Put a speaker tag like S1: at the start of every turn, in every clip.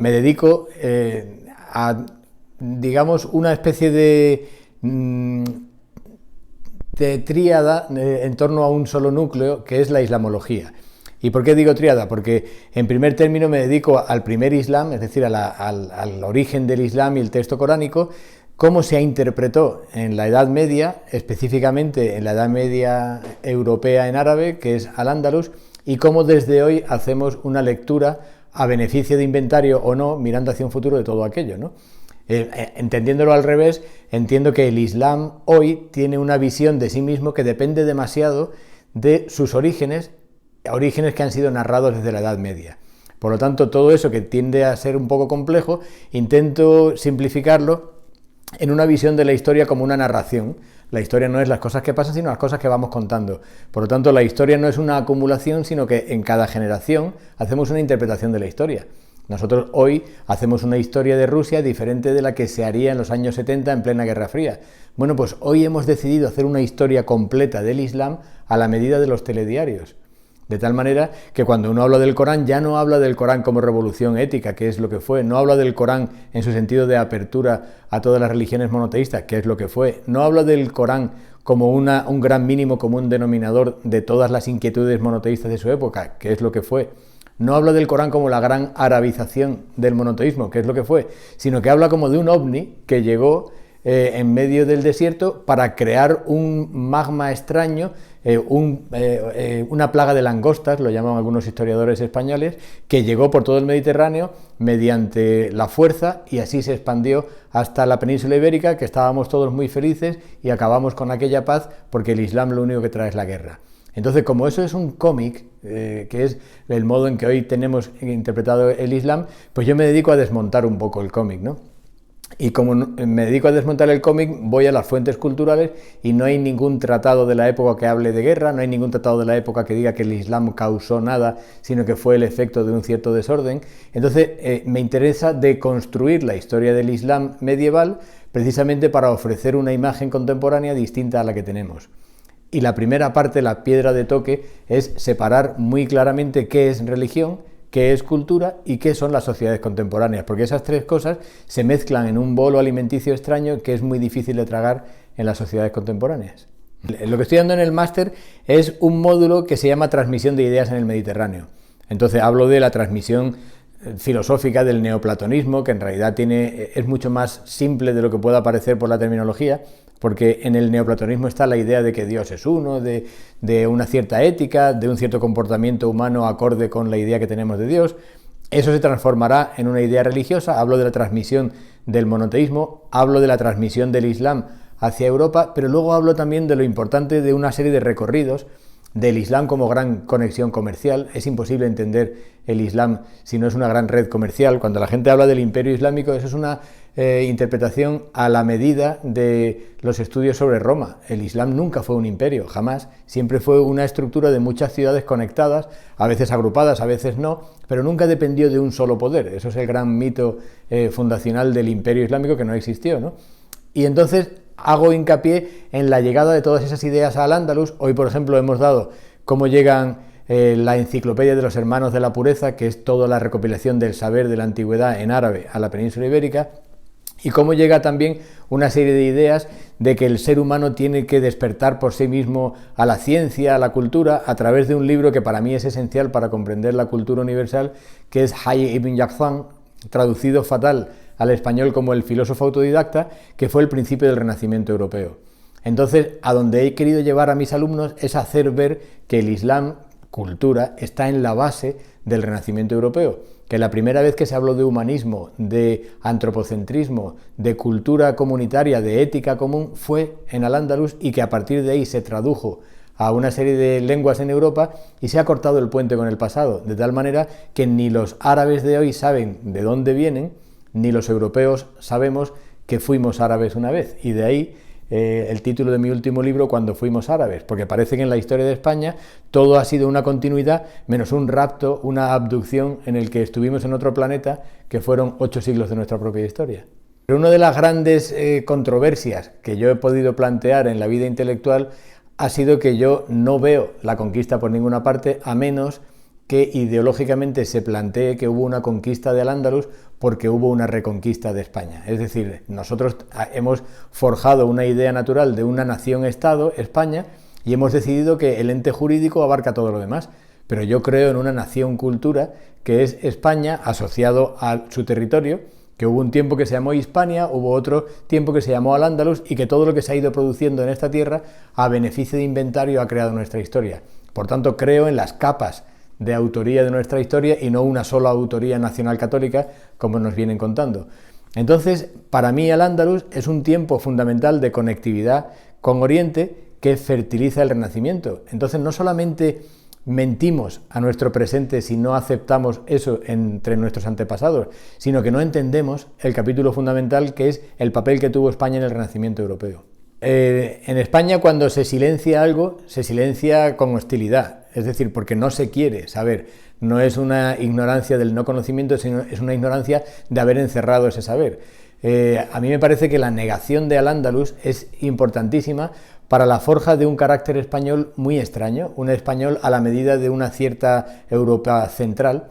S1: me dedico a, digamos, una especie de tríada en torno a un solo núcleo, que es la islamología. ¿Y por qué digo tríada? Porque en primer término me dedico al primer Islam, es decir, al origen del Islam y el texto coránico, cómo se interpretó en la Edad Media, específicamente en la Edad Media europea en árabe, que es Al-Ándalus, y cómo desde hoy hacemos una lectura a beneficio de inventario o no, mirando hacia un futuro de todo aquello, ¿no? Entendiéndolo al revés, entiendo que el Islam hoy tiene una visión de sí mismo que depende demasiado de sus orígenes que han sido narrados desde la Edad Media. Por lo tanto, todo eso que tiende a ser un poco complejo, intento simplificarlo en una visión de la historia como una narración. La historia no es las cosas que pasan, sino las cosas que vamos contando. Por lo tanto, la historia no es una acumulación, sino que en cada generación hacemos una interpretación de la historia. Nosotros hoy hacemos una historia de Rusia diferente de la que se haría en los años 70 en plena Guerra Fría. Bueno, pues hoy hemos decidido hacer una historia completa del Islam a la medida de los telediarios. De tal manera que cuando uno habla del Corán, ya no habla del Corán como revolución ética, que es lo que fue, no habla del Corán en su sentido de apertura a todas las religiones monoteístas, que es lo que fue, no habla del Corán como un gran mínimo común denominador de todas las inquietudes monoteístas de su época, que es lo que fue. No habla del Corán como la gran arabización del monoteísmo, que es lo que fue, sino que habla como de un ovni que llegó en medio del desierto para crear un magma extraño, una plaga de langostas, lo llaman algunos historiadores españoles, que llegó por todo el Mediterráneo mediante la fuerza y así se expandió hasta la península ibérica, que estábamos todos muy felices y acabamos con aquella paz porque el Islam lo único que trae es la guerra. Entonces, como eso es un cómic, que es el modo en que hoy tenemos interpretado el Islam, pues yo me dedico a desmontar un poco el cómic, ¿no? Y como me dedico a desmontar el cómic, voy a las fuentes culturales y no hay ningún tratado de la época que hable de guerra, no hay ningún tratado de la época que diga que el Islam causó nada, sino que fue el efecto de un cierto desorden. Entonces, me interesa deconstruir la historia del Islam medieval precisamente para ofrecer una imagen contemporánea distinta a la que tenemos. Y la primera parte, la piedra de toque, es separar muy claramente qué es religión, qué es cultura y qué son las sociedades contemporáneas, porque esas tres cosas se mezclan en un bolo alimenticio extraño que es muy difícil de tragar en las sociedades contemporáneas. Lo que estoy dando en el máster es un módulo que se llama Transmisión de Ideas en el Mediterráneo. Entonces hablo de la transmisión filosófica del neoplatonismo, que en realidad es mucho más simple de lo que pueda parecer por la terminología, porque en el neoplatonismo está la idea de que Dios es uno, de una cierta ética, de un cierto comportamiento humano acorde con la idea que tenemos de Dios. Eso se transformará en una idea religiosa. Hablo de la transmisión del monoteísmo, hablo de la transmisión del Islam hacia Europa, pero luego hablo también de lo importante de una serie de recorridos del Islam como gran conexión comercial. Es imposible entender el Islam si no es una gran red comercial. Cuando la gente habla del imperio islámico, eso es una interpretación a la medida de los estudios sobre Roma. El Islam nunca fue un imperio, jamás. Siempre fue una estructura de muchas ciudades conectadas, a veces agrupadas, a veces no, pero nunca dependió de un solo poder. Eso es el gran mito fundacional del imperio islámico, que no existió, ¿no? Y entonces hago hincapié en la llegada de todas esas ideas al Al-Ándalus. Hoy, por ejemplo, hemos dado cómo llegan la enciclopedia de los hermanos de la pureza, que es toda la recopilación del saber de la antigüedad en árabe a la península ibérica, y cómo llega también una serie de ideas de que el ser humano tiene que despertar por sí mismo a la ciencia, a la cultura, a través de un libro que para mí es esencial para comprender la cultura universal, que es Hayy ibn Yaqzan, traducido fatal al español como el filósofo autodidacta, que fue el principio del Renacimiento europeo. Entonces, a donde he querido llevar a mis alumnos es hacer ver que el Islam, cultura, está en la base del Renacimiento europeo, que la primera vez que se habló de humanismo, de antropocentrismo, de cultura comunitaria, de ética común, fue en Al-Ándalus, y que a partir de ahí se tradujo a una serie de lenguas en Europa y se ha cortado el puente con el pasado, de tal manera que ni los árabes de hoy saben de dónde vienen, ni los europeos sabemos que fuimos árabes una vez, y de ahí el título de mi último libro, Cuando fuimos árabes, porque parece que en la historia de España todo ha sido una continuidad, menos un rapto, una abducción en el que estuvimos en otro planeta, que fueron 8 siglos de nuestra propia historia. Pero una de las grandes controversias que yo he podido plantear en la vida intelectual ha sido que yo no veo la conquista por ninguna parte, a menos que ideológicamente se plantee que hubo una conquista del Al-Ándalus porque hubo una reconquista de España. Es decir, nosotros hemos forjado una idea natural de una nación-estado, España, y hemos decidido que el ente jurídico abarca todo lo demás. Pero yo creo en una nación-cultura que es España asociado a su territorio, que hubo un tiempo que se llamó Hispania, hubo otro tiempo que se llamó Al-Ándalus, y que todo lo que se ha ido produciendo en esta tierra a beneficio de inventario ha creado nuestra historia. Por tanto, creo en las capas de autoría de nuestra historia y no una sola autoría nacional católica, como nos vienen contando. Entonces, para mí Al-Ándalus es un tiempo fundamental de conectividad con Oriente que fertiliza el Renacimiento. Entonces, no solamente mentimos a nuestro presente si no aceptamos eso entre nuestros antepasados, sino que no entendemos el capítulo fundamental que es el papel que tuvo España en el Renacimiento europeo. En España, cuando se silencia algo, se silencia con hostilidad, es decir, porque no se quiere saber. No es una ignorancia del no conocimiento, sino es una ignorancia de haber encerrado ese saber. A mí me parece que la negación de Al-Ándalus es importantísima para la forja de un carácter español muy extraño, un español a la medida de una cierta Europa central.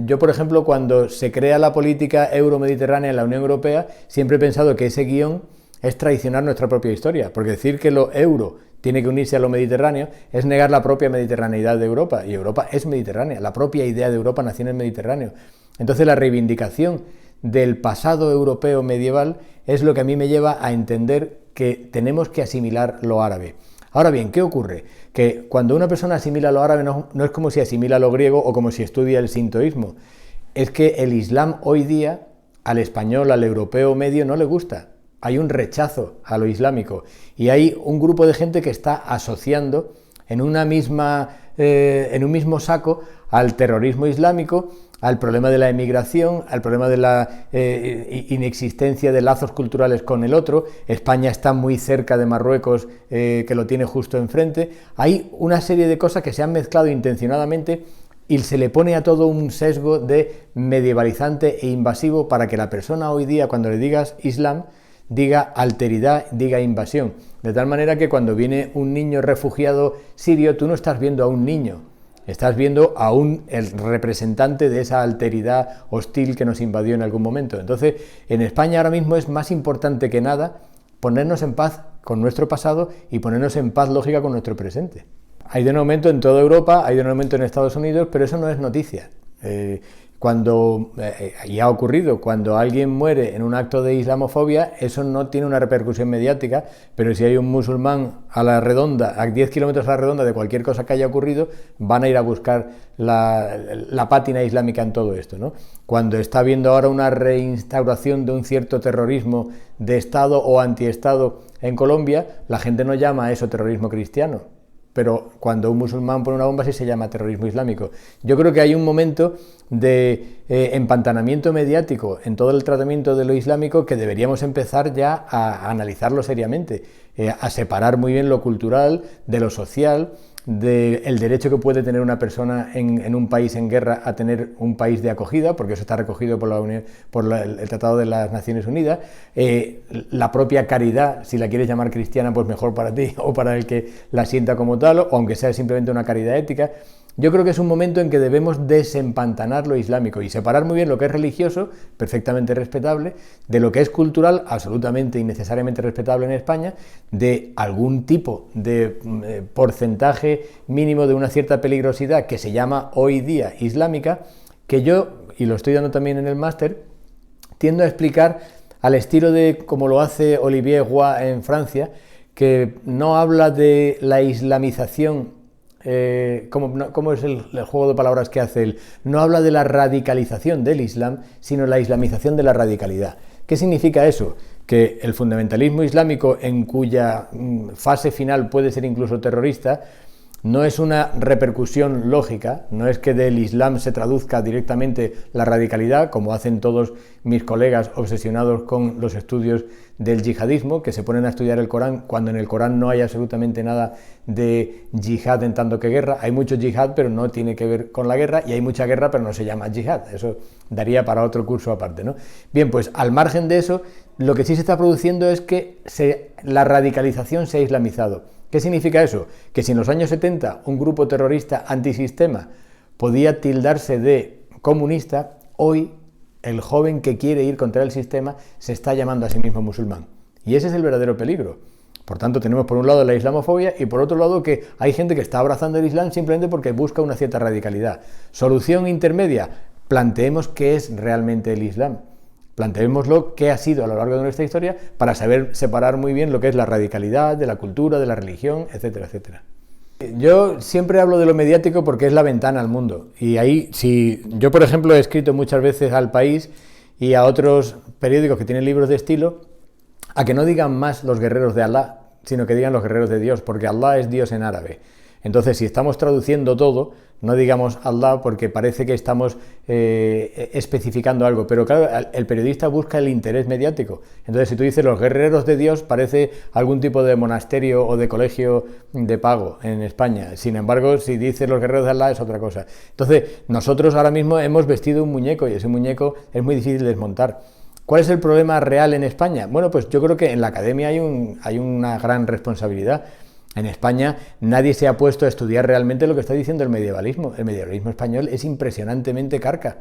S1: Yo, por ejemplo, cuando se crea la política euromediterránea en la Unión Europea, siempre he pensado que ese guión es traicionar nuestra propia historia, porque decir que lo euro tiene que unirse a lo mediterráneo es negar la propia mediterraneidad de Europa, y Europa es mediterránea, la propia idea de Europa nació en el Mediterráneo. Entonces la reivindicación del pasado europeo medieval es lo que a mí me lleva a entender que tenemos que asimilar lo árabe. Ahora bien, ¿qué ocurre? Que cuando una persona asimila lo árabe no es como si asimila lo griego o como si estudia el sintoísmo. Es que el Islam hoy día al español, al europeo medio, no le gusta. Hay un rechazo a lo islámico y hay un grupo de gente que está asociando en un mismo saco al terrorismo islámico, al problema de la emigración, al problema de la inexistencia de lazos culturales con el otro. España está muy cerca de Marruecos, que lo tiene justo enfrente. Hay una serie de cosas que se han mezclado intencionadamente y se le pone a todo un sesgo de medievalizante e invasivo para que la persona hoy día, cuando le digas Islam, diga alteridad, diga invasión. De tal manera que cuando viene un niño refugiado sirio, tú no estás viendo a un niño, estás viendo a el representante de esa alteridad hostil que nos invadió en algún momento. Entonces, en España ahora mismo es más importante que nada ponernos en paz con nuestro pasado y ponernos en paz lógica con nuestro presente. Hay de un aumento en toda Europa, hay de un aumento en Estados Unidos, pero eso no es noticia. Y ha ocurrido, cuando alguien muere en un acto de islamofobia, eso no tiene una repercusión mediática, pero si hay un musulmán a la redonda, a 10 kilómetros a la redonda de cualquier cosa que haya ocurrido, van a ir a buscar la pátina islámica en todo esto, ¿no? Cuando está habiendo ahora una reinstauración de un cierto terrorismo de Estado o antiestado en Colombia, la gente no llama a eso terrorismo cristiano. Pero cuando un musulmán pone una bomba sí se llama terrorismo islámico. Yo creo que hay un momento de empantanamiento mediático en todo el tratamiento de lo islámico que deberíamos empezar ya a analizarlo seriamente, a separar muy bien lo cultural de lo social, del derecho que puede tener una persona en un país en guerra a tener un país de acogida, porque eso está recogido por el Tratado de las Naciones Unidas, la propia caridad, si la quieres llamar cristiana, pues mejor para ti o para el que la sienta como tal, o aunque sea simplemente una caridad ética. Yo creo que es un momento en que debemos desempantanar lo islámico y separar muy bien lo que es religioso, perfectamente respetable, de lo que es cultural, absolutamente y necesariamente respetable en España, de algún tipo de porcentaje mínimo de una cierta peligrosidad que se llama hoy día islámica, que yo, y lo estoy dando también en el máster, tiendo a explicar al estilo de como lo hace Olivier Roy en Francia, que no habla de la islamización. ¿Cómo es el juego de palabras que hace él? No habla de la radicalización del Islam, sino la islamización de la radicalidad. ¿Qué significa eso? Que el fundamentalismo islámico, en cuya fase final puede ser incluso terrorista, no es una repercusión lógica, no es que del Islam se traduzca directamente la radicalidad, como hacen todos mis colegas obsesionados con los estudios del yihadismo, que se ponen a estudiar el Corán cuando en el Corán no hay absolutamente nada de yihad en tanto que guerra. Hay mucho yihad, pero no tiene que ver con la guerra, y hay mucha guerra, pero no se llama yihad. Eso daría para otro curso aparte, ¿no? Bien, pues al margen de eso, lo que sí se está produciendo es que la radicalización se ha islamizado. ¿Qué significa eso? Que si en los años 70 un grupo terrorista antisistema podía tildarse de comunista, hoy el joven que quiere ir contra el sistema se está llamando a sí mismo musulmán. Y ese es el verdadero peligro. Por tanto, tenemos por un lado la islamofobia y por otro lado que hay gente que está abrazando el Islam simplemente porque busca una cierta radicalidad. Solución intermedia, planteemos qué es realmente el Islam. Planteémoslo qué ha sido a lo largo de nuestra historia para saber separar muy bien lo que es la radicalidad de la cultura, de la religión, etcétera, etcétera. Yo siempre hablo de lo mediático porque es la ventana al mundo. Y ahí, si yo por ejemplo he escrito muchas veces al País y a otros periódicos que tienen libros de estilo, a que no digan más los guerreros de Alá, sino que digan los guerreros de Dios, porque Alá es Dios en árabe. Entonces, si estamos traduciendo todo, no digamos Allah porque parece que estamos especificando algo, pero claro, el periodista busca el interés mediático. Entonces, si tú dices los guerreros de Dios, parece algún tipo de monasterio o de colegio de pago en España. Sin embargo, si dices los guerreros de Allah es otra cosa. Entonces, nosotros ahora mismo hemos vestido un muñeco y ese muñeco es muy difícil de desmontar. ¿Cuál es el problema real en España? Bueno, pues yo creo que en la academia hay una gran responsabilidad. En España nadie se ha puesto a estudiar realmente lo que está diciendo el medievalismo. El medievalismo español es impresionantemente carca.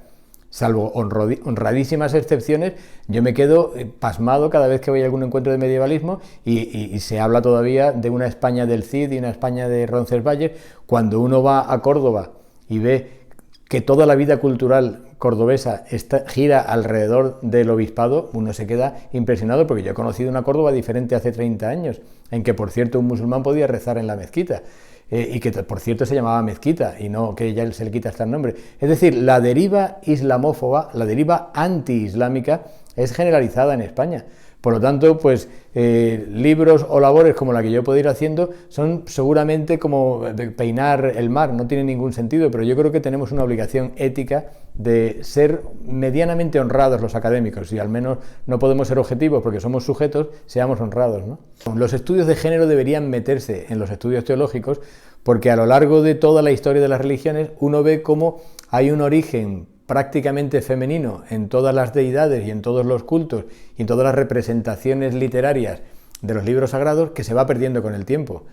S1: Salvo honradísimas excepciones, yo me quedo pasmado cada vez que voy a algún encuentro de medievalismo y se habla todavía de una España del Cid y una España de Roncesvalles. Cuando uno va a Córdoba y ve que toda la vida cultural cordobesa gira alrededor del obispado, uno se queda impresionado, porque yo he conocido una Córdoba diferente hace 30 años, en que por cierto un musulmán podía rezar en la mezquita, y que por cierto se llamaba mezquita, y no que ya se le quita hasta el nombre. Es decir, la deriva islamófoba, la deriva anti-islámica es generalizada en España. Por lo tanto, pues libros o labores como la que yo puedo ir haciendo son seguramente como peinar el mar, no tiene ningún sentido, pero yo creo que tenemos una obligación ética de ser medianamente honrados los académicos, y al menos no podemos ser objetivos porque somos sujetos, seamos honrados, ¿no? Los estudios de género deberían meterse en los estudios teológicos porque a lo largo de toda la historia de las religiones uno ve cómo hay un origen prácticamente femenino en todas las deidades y en todos los cultos y en todas las representaciones literarias de los libros sagrados, que se va perdiendo con el tiempo.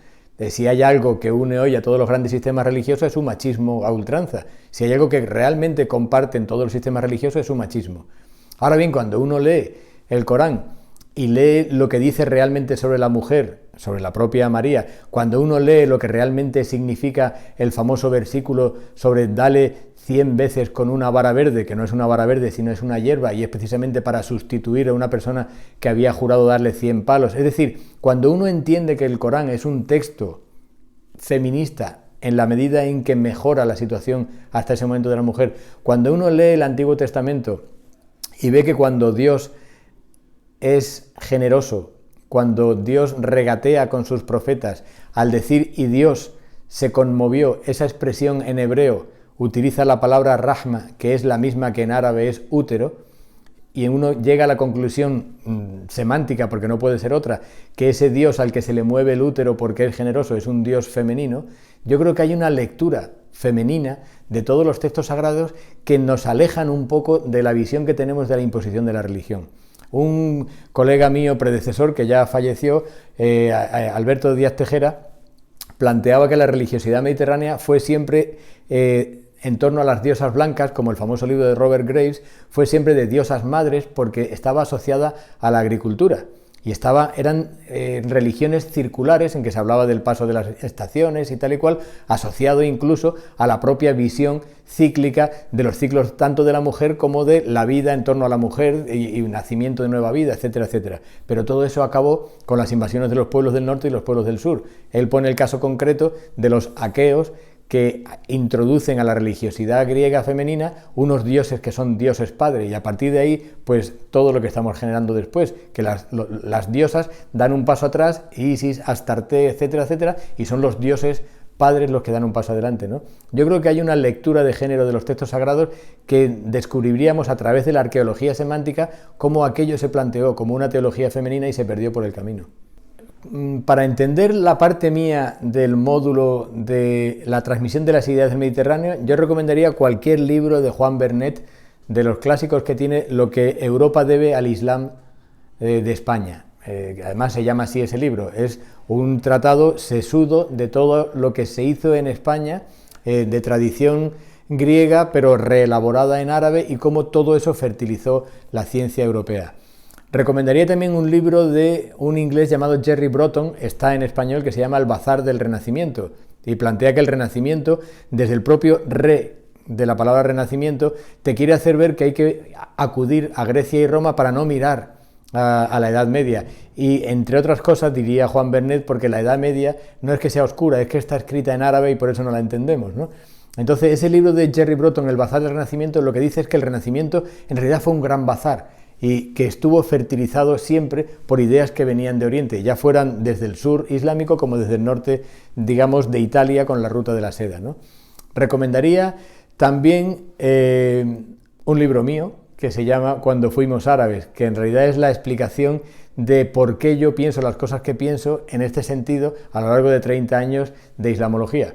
S1: Si hay algo que une hoy a todos los grandes sistemas religiosos es un machismo a ultranza. Si hay algo que realmente comparten todos los sistemas religiosos es un machismo. Ahora bien, cuando uno lee el Corán y lee lo que dice realmente sobre la mujer, sobre la propia María, cuando uno lee lo que realmente significa el famoso versículo sobre dale 100 veces con una vara verde, que no es una vara verde, sino es una hierba, y es precisamente para sustituir a una persona que había jurado darle 100 palos. Es decir, cuando uno entiende que el Corán es un texto feminista en la medida en que mejora la situación hasta ese momento de la mujer, cuando uno lee el Antiguo Testamento y ve que cuando Dios es generoso, cuando Dios regatea con sus profetas, al decir y Dios se conmovió, esa expresión en hebreo utiliza la palabra rahma, que es la misma que en árabe es útero, y uno llega a la conclusión semántica, porque no puede ser otra, que ese Dios al que se le mueve el útero porque es generoso es un Dios femenino. Yo creo que hay una lectura femenina de todos los textos sagrados que nos alejan un poco de la visión que tenemos de la imposición de la religión. Un colega mío predecesor que ya falleció, Alberto Díaz Tejera, planteaba que la religiosidad mediterránea fue siempre en torno a las diosas blancas, como el famoso libro de Robert Graves, fue siempre de diosas madres porque estaba asociada a la agricultura. Y eran religiones circulares en que se hablaba del paso de las estaciones y tal y cual, asociado incluso a la propia visión cíclica de los ciclos tanto de la mujer como de la vida en torno a la mujer y nacimiento de nueva vida, etcétera, etcétera. Pero todo eso acabó con las invasiones de los pueblos del norte y los pueblos del sur. Él pone el caso concreto de los aqueos, que introducen a la religiosidad griega femenina unos dioses que son dioses padre, y a partir de ahí, pues todo lo que estamos generando después, que las diosas dan un paso atrás, Isis, Astarte, etcétera, etcétera, y son los dioses padres los que dan un paso adelante, ¿no? Yo creo que hay una lectura de género de los textos sagrados que descubriríamos a través de la arqueología semántica cómo aquello se planteó como una teología femenina y se perdió por el camino. Para entender la parte mía del módulo de la transmisión de las ideas del Mediterráneo, yo recomendaría cualquier libro de Juan Bernet, de los clásicos que tiene Lo que Europa debe al Islam de España. Además se llama así ese libro. Es un tratado sesudo de todo lo que se hizo en España, de tradición griega, pero reelaborada en árabe, y cómo todo eso fertilizó la ciencia europea. Recomendaría también un libro de un inglés llamado Jerry Bruton, está en español, que se llama El Bazar del Renacimiento, y plantea que el Renacimiento, desde el propio de la palabra renacimiento, te quiere hacer ver que hay que acudir a Grecia y Roma para no mirar a la Edad Media. Y entre otras cosas, diría Juan Bernet, porque la Edad Media no es que sea oscura, es que está escrita en árabe y por eso no la entendemos, ¿no? Entonces, ese libro de Jerry Bruton, El Bazar del Renacimiento, lo que dice es que el Renacimiento en realidad fue un gran bazar y que estuvo fertilizado siempre por ideas que venían de Oriente, ya fueran desde el sur islámico como desde el norte, digamos, de Italia con la ruta de la seda, ¿no? Recomendaría también un libro mío que se llama Cuando fuimos árabes, que en realidad es la explicación de por qué yo pienso las cosas que pienso en este sentido a lo largo de 30 años de islamología.